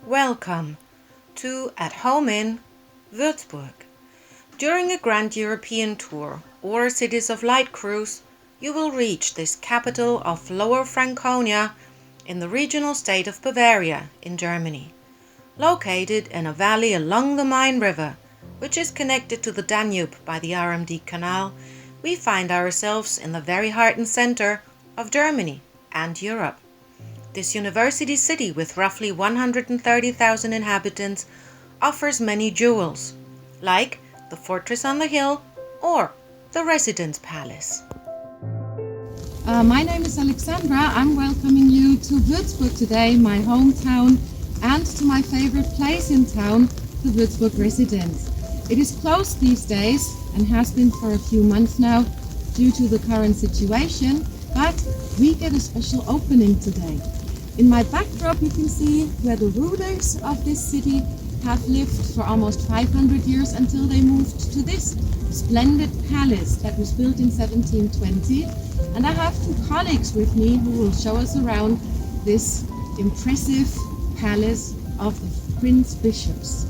Welcome to At Home in Würzburg. During a grand European tour or Cities of Light cruise, you will reach this capital of Lower Franconia in the regional state of Bavaria in Germany. Located in a valley along the Main River, which is connected to the Danube by the RMD Canal, we find ourselves in the very heart and center of Germany and Europe. This university city with roughly 130,000 inhabitants offers many jewels, like the Fortress on the Hill or the Residenz Palace. My name is Alexandra. I'm welcoming you to Würzburg today, my hometown, and to my favorite place in town, the Würzburg Residenz. It is closed these days and has been for a few months now due to the current situation, but we get a special opening today. In my backdrop you can see where the rulers of this city have lived for almost 500 years until they moved to this splendid palace that was built in 1720. And I have two colleagues with me who will show us around this impressive palace of the Prince Bishops.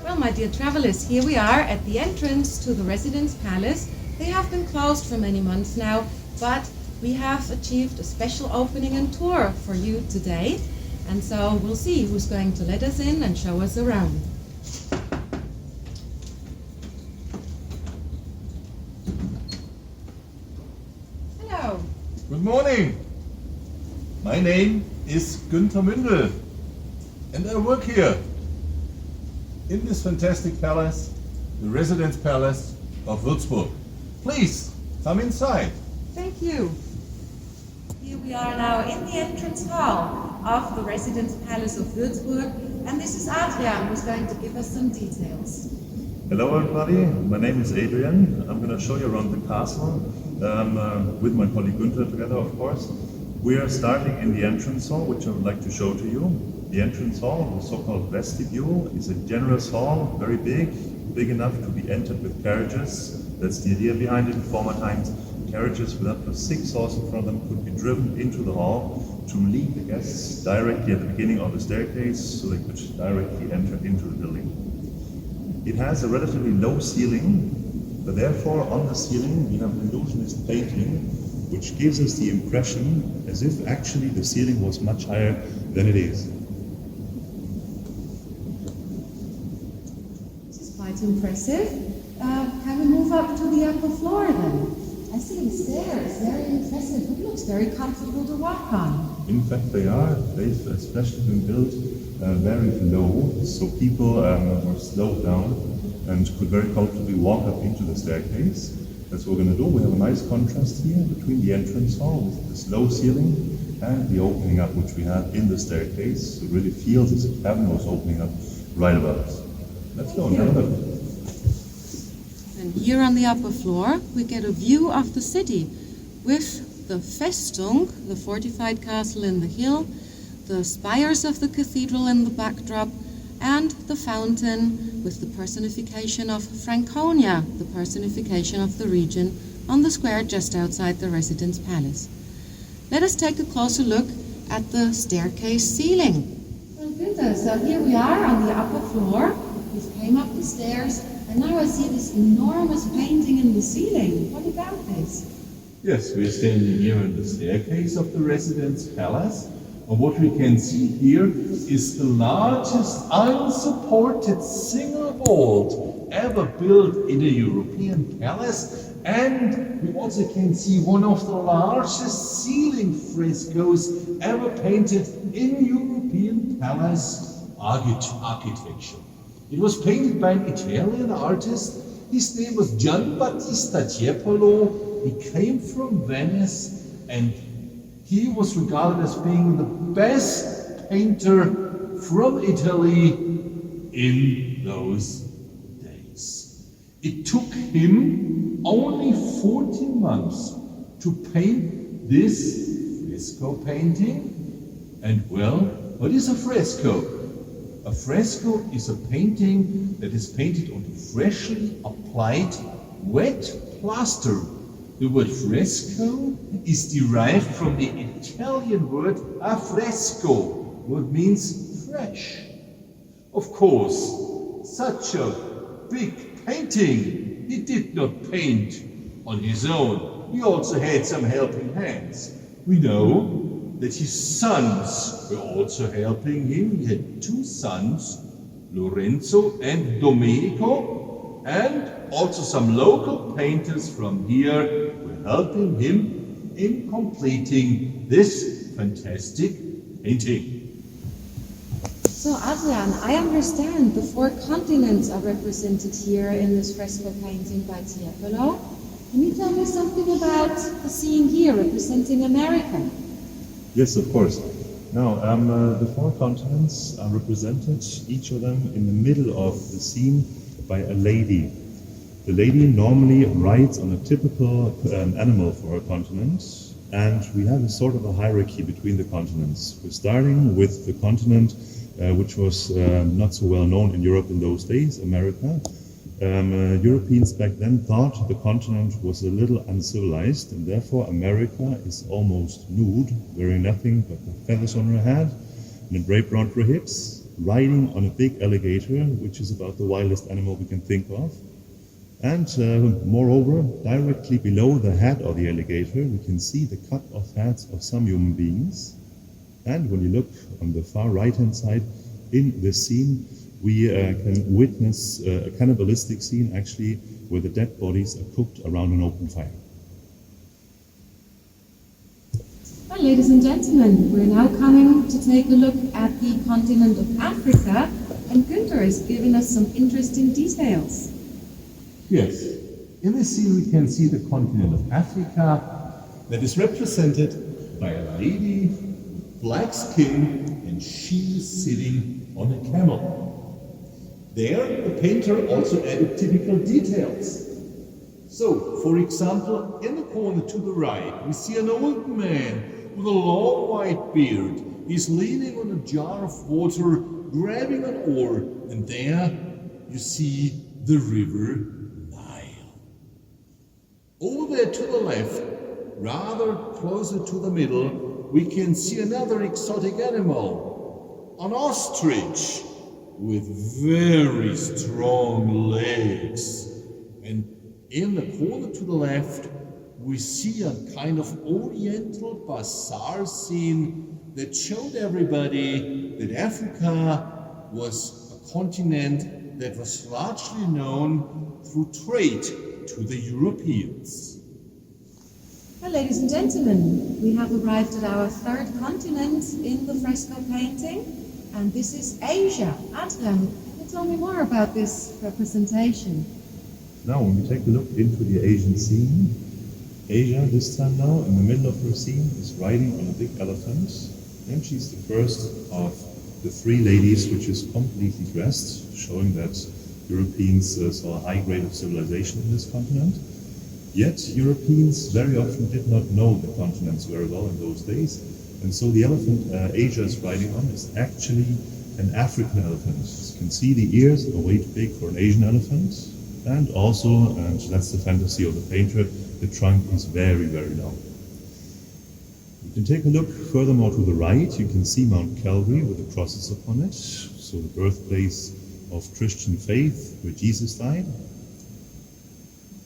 Well, my dear travelers, here we are at the entrance to the Residenz Palace. They have been closed for many months now, but we have achieved a special opening and tour for you today. And so we'll see who's going to let us in and show us around. Hello. Good morning. My name is Günther Mündl and I work here in this fantastic palace, the Residence Palace of Würzburg. Please, come inside. Thank you. Here we are now in the entrance hall of the Residenz Palace of Würzburg, and this is Adrian who's going to give us some details. Hello everybody, my name is Adrian. I'm going to show you around the castle with my colleague Günther together, of course. We are starting in the entrance hall, which I would like to show to you. The entrance hall, the so-called vestibule, is a generous hall, very big enough to be entered with carriages. That's the idea behind it. In former times, carriages with up to 6 horses in front of them could be driven into the hall to lead the guests directly at the beginning of the staircase so they could directly enter into the building. It has a relatively low ceiling, but therefore on the ceiling we have an illusionist painting which gives us the impression as if actually the ceiling was much higher than it is. This is quite impressive. Can we move up to the upper floor then? I see the stairs, very impressive. It looks very comfortable to walk on. In fact they are. They've especially been built very low, so people were slowed down and could very comfortably walk up into the staircase. That's what we're going to do. We have a nice contrast here between the entrance hall with this low ceiling and the opening up which we have in the staircase. So it really feels as if heaven was opening up right above us. Let's go and have a look. And here on the upper floor we get a view of the city with the Festung, the fortified castle in the hill, the spires of the cathedral in the backdrop, and the fountain with the personification of Franconia, the personification of the region, on the square just outside the Residenz Palace. Let us take a closer look at the staircase ceiling. Well, Günther, so here we are on the upper floor. We've came up the stairs, and now I see this enormous painting in the ceiling. What about this? Yes, we're standing here in the staircase of the Residence Palace. And what we can see here is the largest unsupported single vault ever built in a European palace. And we also can see one of the largest ceiling frescoes ever painted in European palace architecture. It was painted by an Italian artist. His name was Giambattista Tiepolo. He came from Venice and he was regarded as being the best painter from Italy in those days. It took him only 14 months to paint this fresco painting. And well, what is a fresco? A fresco is a painting that is painted on freshly applied wet plaster. The word fresco is derived from the Italian word affresco, what means fresh. Of course, such a big painting he did not paint on his own. He also had some helping hands. We know that his sons were also helping him. He had two sons, Lorenzo and Domenico, and also some local painters from here were helping him in completing this fantastic painting. So Adrian, I understand the 4 continents are represented here in this fresco painting by Tiepolo. Can you tell me something about the scene here representing America? Yes, of course. Now, the 4 continents are represented, each of them in the middle of the scene, by a lady. The lady normally rides on a typical animal for a continent, and we have a sort of a hierarchy between the continents. We're starting with the continent which was not so well known in Europe in those days, America. Europeans back then thought the continent was a little uncivilized, and therefore America is almost nude, wearing nothing but the feathers on her head and a drape around her hips, riding on a big alligator, which is about the wildest animal we can think of. And moreover, directly below the head of the alligator, we can see the cut-off heads of some human beings. And when you look on the far right-hand side in this scene, we can witness a cannibalistic scene, actually, where the dead bodies are cooked around an open fire. Well, ladies and gentlemen, we're now coming to take a look at the continent of Africa, and Günther is giving us some interesting details. Yes, in this scene we can see the continent of Africa that is represented by a lady with black skin, and she is sitting on a camel. There, the painter also added typical details. So, for example, in the corner to the right, we see an old man with a long white beard. He's leaning on a jar of water, grabbing an oar, and there you see the river Nile. Over there to the left, rather closer to the middle, we can see another exotic animal, an ostrich with very strong legs. And in the corner to the left, we see a kind of oriental bazaar scene that showed everybody that Africa was a continent that was largely known through trade to the Europeans. Well, ladies and gentlemen, we have arrived at our 3rd continent in the fresco painting, and this is Asia. Adrian, can you tell me more about this representation? Now, when we take a look into the Asian scene, Asia, this time now, in the middle of her scene, is riding on a big elephant, and she's the first of the 3 ladies which is completely dressed, showing that Europeans saw a high grade of civilization in this continent. Yet, Europeans very often did not know the continents very well in those days, and so the elephant Asia is riding on is actually an African elephant. You can see the ears are way too big for an Asian elephant, and also, and that's the fantasy of the painter, the trunk is very, very long. You can take a look furthermore to the right. You can see Mount Calvary with the crosses upon it, so the birthplace of Christian faith where Jesus died.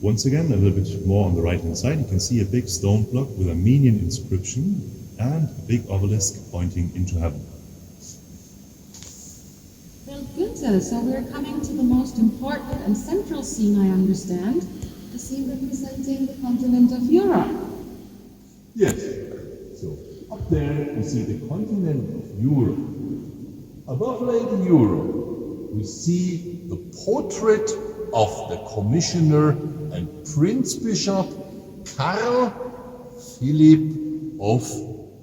Once again, a little bit more on the right-hand side, you can see a big stone block with a Armenian inscription and a big obelisk pointing into heaven. Well, Günther, so we're coming to the most important and central scene, I understand, the scene representing the continent of Europe. Yes, so up there we see the continent of Europe. Above Lady Europe, we see the portrait of the commissioner and Prince Bishop Karl Philipp of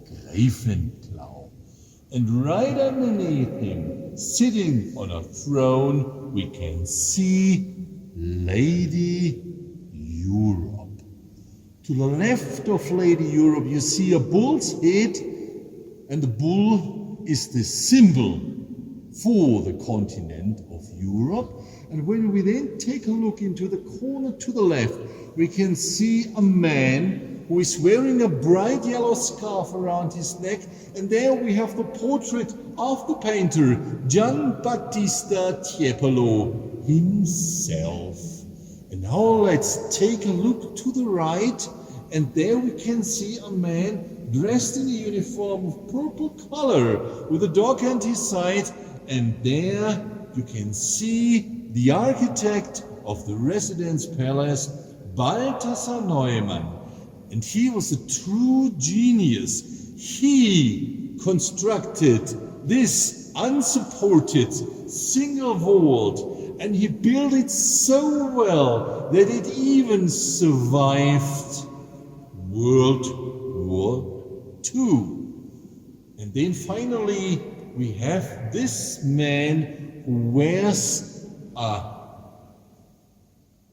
Greifenklau. And right underneath him, sitting on a throne, we can see Lady Europe. To the left of Lady Europe, you see a bull's head, and the bull is the symbol for the continent of Europe. And when we then take a look into the corner to the left, we can see a man who is wearing a bright yellow scarf around his neck, and there we have the portrait of the painter Giambattista Tiepolo himself. And now let's take a look to the right, and there we can see a man dressed in a uniform of purple color with a dog at his side, and there you can see the architect of the Residence Palace, Balthasar Neumann. And he was a true genius. He constructed this unsupported single vault, and he built it so well that it even survived World War II. And then finally we have this man who wears a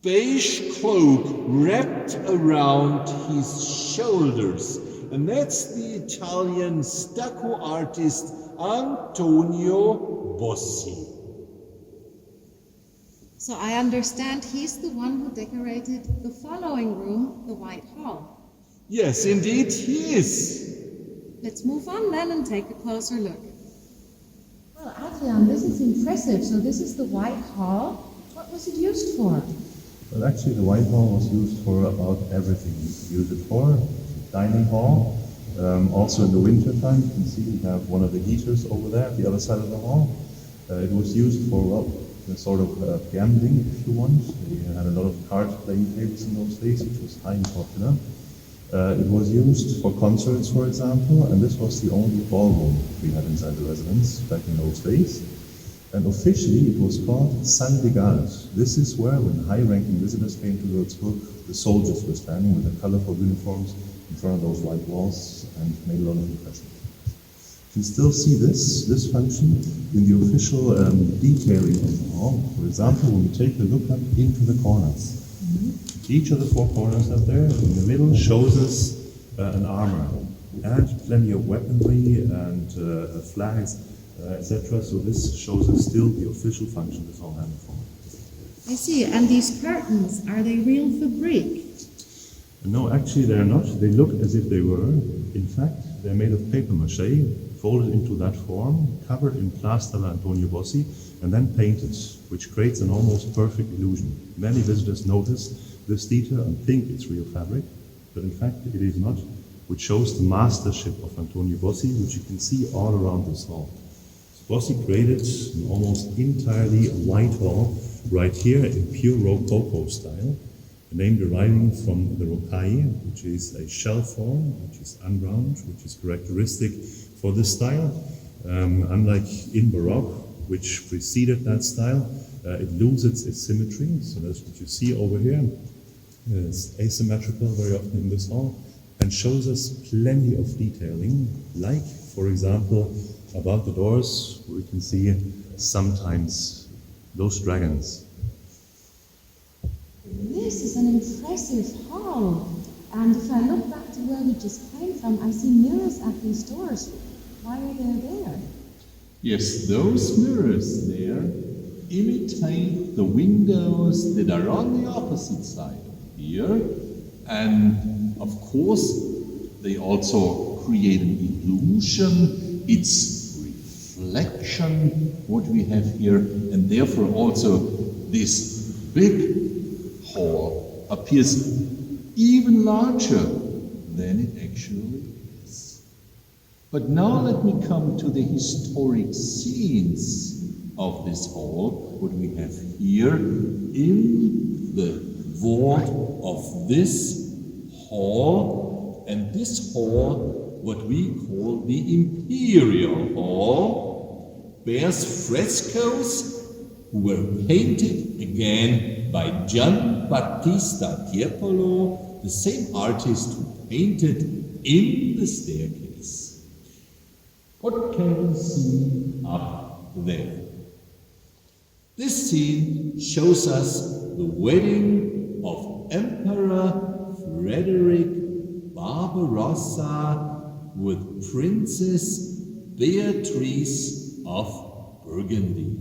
beige cloak wrapped around his shoulders, and that's the Italian stucco artist Antonio Bossi. So I understand he's the one who decorated the following room, the White Hall. Yes, indeed he is. Let's move on then and take a closer look. Well, Adrian, this is impressive. So this is the White Hall. What was it used for? Well, actually, the White Hall was used for about everything. You could use it for dining hall. Also in the winter time, you can see we have one of the heaters over there at the other side of the hall. It was used for, well, a sort of gambling, if you want. We had a lot of card playing tables in those days, which was highly popular. It was used for concerts, for example, and this was the only ballroom we had inside the residence back in those days. And officially it was called Salle des Gardes. This is where, when high-ranking visitors came to Würzburg, the soldiers were standing with their colorful uniforms in front of those white walls and made a lot of impression. You can still see this function in the official detailing of the hall. For example, when we take a look up into the corners. Each of the four corners up there in the middle shows us an armor and plenty of weaponry and flags, etc. So this shows us still the official function this all had before. I see. And these curtains, are they real fabric? No, actually they're not. They look as if they were. In fact, they're made of paper mache, folded into that form, covered in plaster by Antonio Bossi, and then painted, which creates an almost perfect illusion. Many visitors notice this detail and think it's real fabric, but in fact it is not, which shows the mastership of Antonio Bossi, which you can see all around this hall. So Bossi created an almost entirely white hall right here in pure Rococo style, a name deriving from the rocaille, which is a shell form, which is unground, which is characteristic for this style. Unlike in Baroque, which preceded that style, it loses its symmetry, so that's what you see over here. It's asymmetrical very often in this hall, and shows us plenty of detailing, like, for example, about the doors, where we can see sometimes those dragons. This is an impressive hall. And if I look back to where we just came from, I see mirrors at these doors. Why are they there? Yes, those mirrors there imitate the windows that are on the opposite side here, and of course they also create an illusion. It's reflection what we have here, and therefore also this big hall appears even larger than it actually is. But now let me come to the historic scenes of this hall, what we have here in the vault of this hall, and this hall, what we call the Imperial Hall, bears frescoes who were painted again by Giambattista Tiepolo, the same artist who painted in the staircase. What can we see up there? This scene shows us the wedding of Emperor Frederick Barbarossa with Princess Beatrice of Burgundy.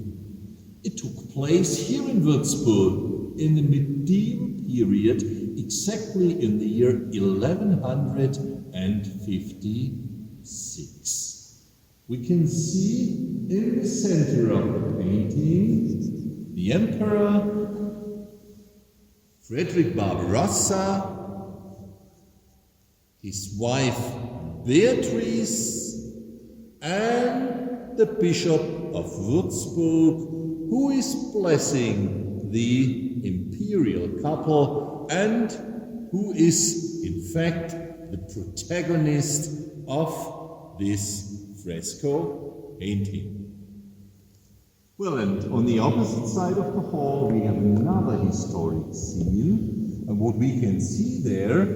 It took place here in Würzburg in the medieval period exactly in the year 1156. We can see in the center of the painting the Emperor Frederick Barbarossa, his wife Beatrice, and the Bishop of Würzburg, who is blessing the imperial couple and who is in fact the protagonist of this fresco painting. Well, and on the opposite side of the hall we have another historic scene, and what we can see there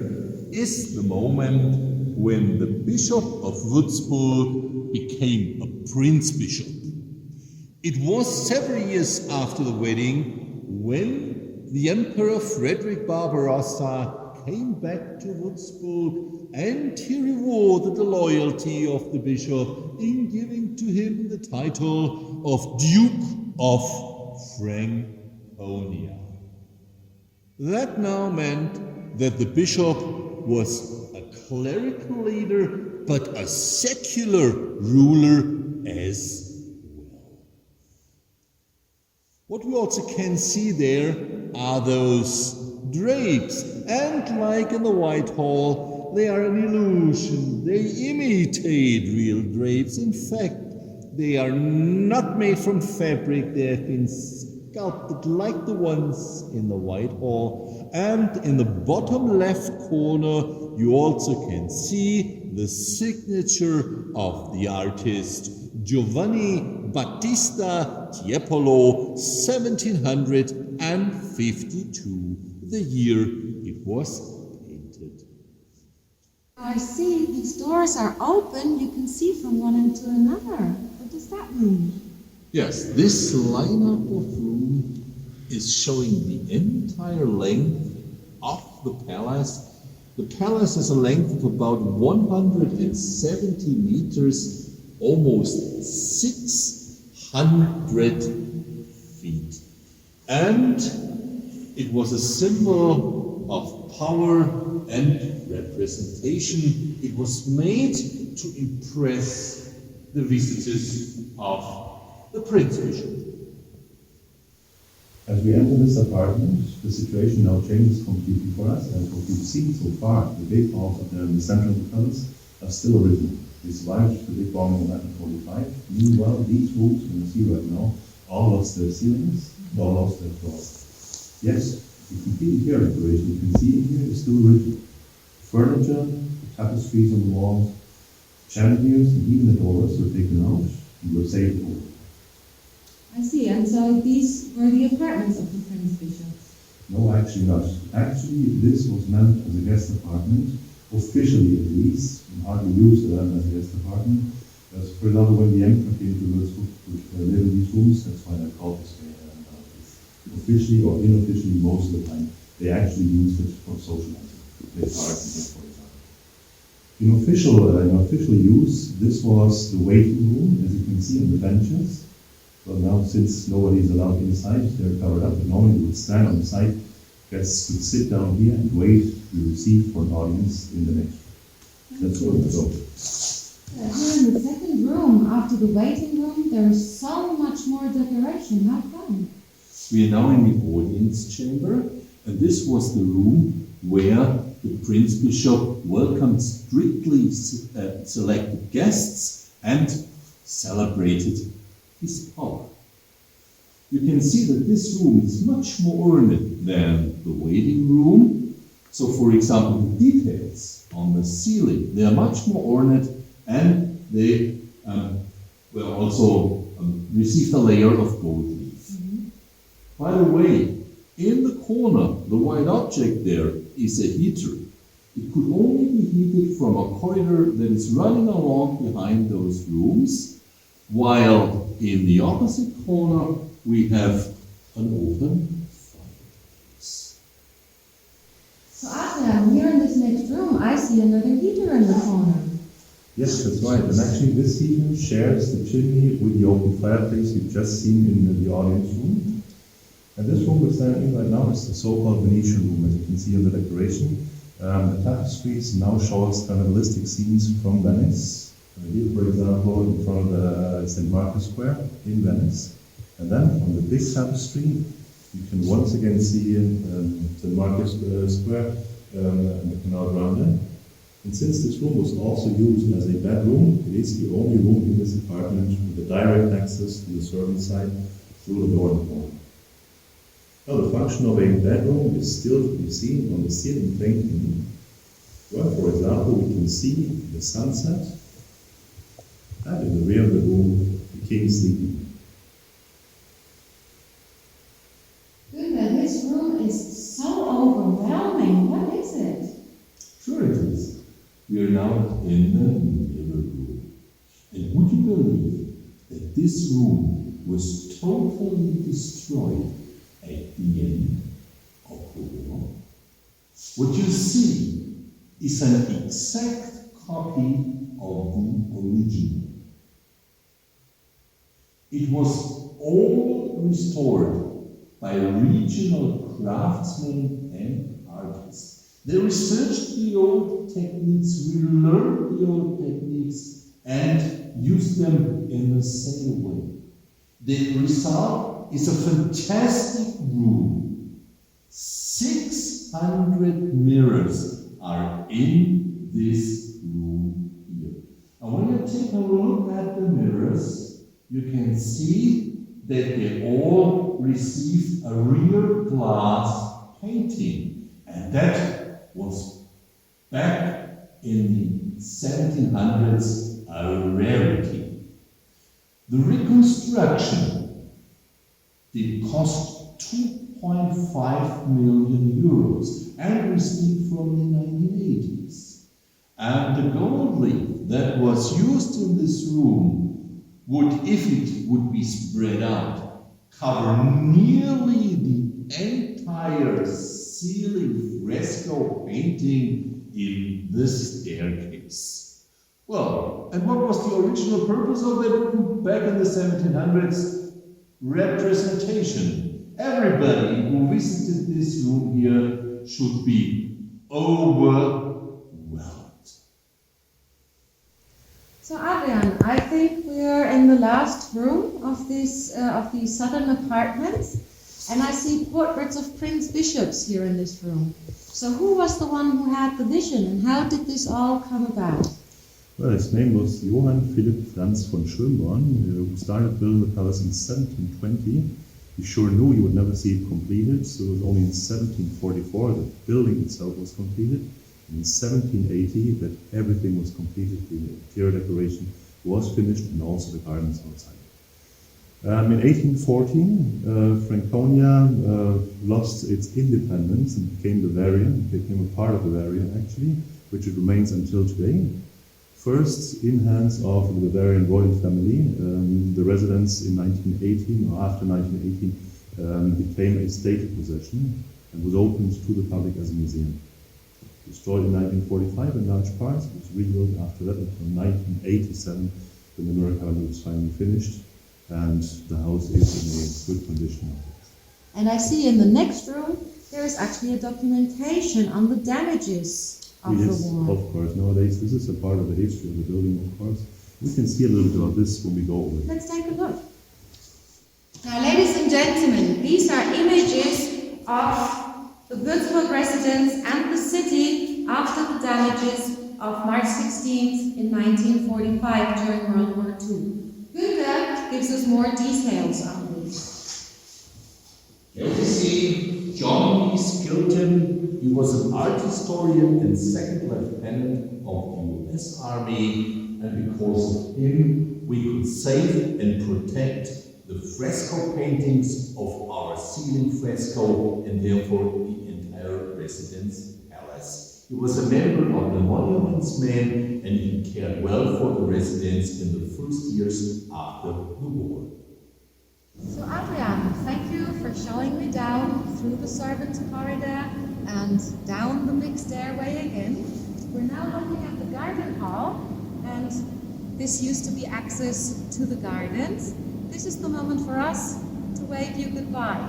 is the moment when the Bishop of Würzburg became a prince bishop. It was several years after the wedding when the Emperor Frederick Barbarossa came back to Würzburg, and he rewarded the loyalty of the bishop in giving to him the title of Duke of Franconia. That now meant that the bishop was a clerical leader, but a secular ruler as well. What we also can see there are those drapes, and like in the Whitehall, they are an illusion. They imitate real drapes. In fact, they are not made from fabric. They have been sculpted like the ones in the Whitehall. And in the bottom left corner, you also can see the signature of the artist Giovanni Battista Tiepolo, 1752, the year it was painted. I see these doors are open. You can see from one end to another. What does that mean? Yes, this lineup of room is showing the entire length of the palace. The palace has a length of about 170 meters, almost 600 feet. And it was a symbol of power and representation. It was made to impress the visitors of the Prince Bishop. As we enter this apartment, the situation now changes completely for us, and what we've seen so far, the big halls of the center of the palace, are still original. They survived the big bombing of 1945. Meanwhile, these rooms, you can see right now, all lost their ceilings, all lost their floors. Yes, the complete interior decoration you can see in here is still original. Furniture, the tapestries on the walls, chandeliers, and even the doors were taken out and were saved over. I see, and so these were the apartments of the Prince Bishop. No, actually not. Actually, this was meant as a guest apartment, officially at least, and hardly used as a guest apartment. As, for example, when the Emperor came to Würzburg to live in these rooms, that's why they're called this way. Officially or unofficially, most of the time, they actually used it for socializing. They parties, for example. In official use, this was the waiting room, as you can see on the benches. Well, now, since nobody is allowed inside, they're covered up. But normally, you would stand on the side, guests would sit down here and wait to receive for an audience in the next room. That's where we go. Here in the second room, after the waiting room, there is so much more decoration. How come? We are now in the audience chamber, and this was the room where the Prince Bishop welcomed strictly selected guests and celebrated his power. You can see that this room is much more ornate than the waiting room. So, for example, the details on the ceiling, they are much more ornate, and they will also received a layer of gold leaf. By the way, in the corner, the white object there is a heater. It could only be heated from a corridor that is running along behind those rooms, while in the opposite corner we have an open fireplace. So Adrian, here in this next room, I see another heater in the corner. Yes, that's right. And actually, this heater shares the chimney with the open fireplace you've just seen in the audience room. And this room we're standing in right now is the so-called Venetian room, as you can see on the decoration. The tapestries now show us carnivalistic scenes from Venice. Here, for example, in front of the St. Mark's Square in Venice. And then on the big tapestry, you can once again see St. Mark's Square and the Canal Grande. And since this room was also used as a bedroom, it is the only room in this apartment with a direct access to the servant side through the Börner hall. Now, the function of a bedroom is still to be seen on the ceiling painting, where, for example, we can see the sunset, and in the rear of the room, the king sleeping. Günther, this room is so overwhelming. What is it? Sure it is. We are now in the mirror room. And would you believe that this room was totally destroyed at the end of the war? What you see is an exact copy of the original. It was all restored by regional craftsmen and artists. They researched the old techniques, relearned the old techniques, and used them in the same way. The result is a fantastic room. 600 mirrors are in this room here. And when you take a look at the mirrors, you can see that they all received a rear glass painting. And that was back in the 1700s a rarity. The reconstruction did cost 2.5 million euros and received from the 1980s. And the gold leaf that was used in this room would, if it would be spread out, cover nearly the entire ceiling fresco painting in the staircase. Well, and what was the original purpose of that room back in the 1700s? Representation. Everybody who visited this room here should be overwhelmed. So Adrian, I think we're in the last room of these southern apartments, and I see portraits of Prince Bishops here in this room. So who was the one who had the vision, and how did this all come about? Well, his name was Johann Philipp Franz von Schönborn, who started building the palace in 1720. He sure knew he would never see it completed, so it was only in 1744 that the building itself was completed. In 1780 that everything was completed, the interior decoration was finished, and also the gardens outside. In 1814, Franconia lost its independence and became Bavarian. It became a part of Bavaria, actually, which it remains until today. First, in hands of the Bavarian royal family, the residence in 1918, or after 1918, became a state possession and was opened to the public as a museum. Destroyed in 1945 in large parts, it was rebuilt after that until 1987, when the Murakami was finally finished, and the house is in a good condition. And I see in the next room there is actually a documentation on the damages of the war. Of course, nowadays this is a part of the history of the building, of course. We can see a little bit of this when we go over it. Let's take a look. Now, ladies and gentlemen, these are images of the Würzburg residence and the city after the damages of March 16th in 1945 during World War II. Günther gives us more details on this. Here we see John E. Skilton. He was an art historian and second lieutenant of the US Army, and because of him we could save and protect the fresco paintings of our ceiling fresco and therefore the entire residence palace. He was a member of the Monuments Men, and he cared well for the residence in the first years after the war. So Adrian, thank you for showing me down through the servants' corridor and down the big stairway again. We're now looking at the garden hall, and this used to be access to the gardens. This is the moment for us to wave you goodbye.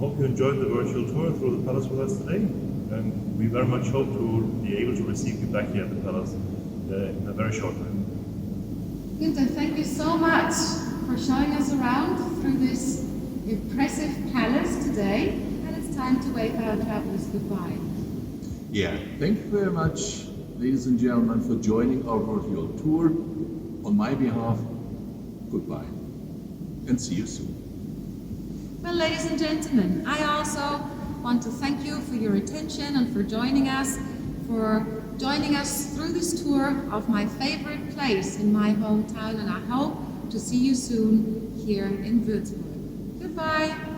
hope you enjoyed the virtual tour through the palace with us today, and we very much hope to be able to receive you back here at the palace in a very short time. Günther, thank you so much for showing us around through this impressive palace today, and it's time to wave our travelers goodbye. Yeah, thank you very much, ladies and gentlemen, for joining our virtual tour. On my behalf, goodbye, and see you soon. Well, ladies and gentlemen, I also want to thank you for your attention and for joining us through this tour of my favorite place in my hometown, and I hope to see you soon here in Würzburg. Goodbye.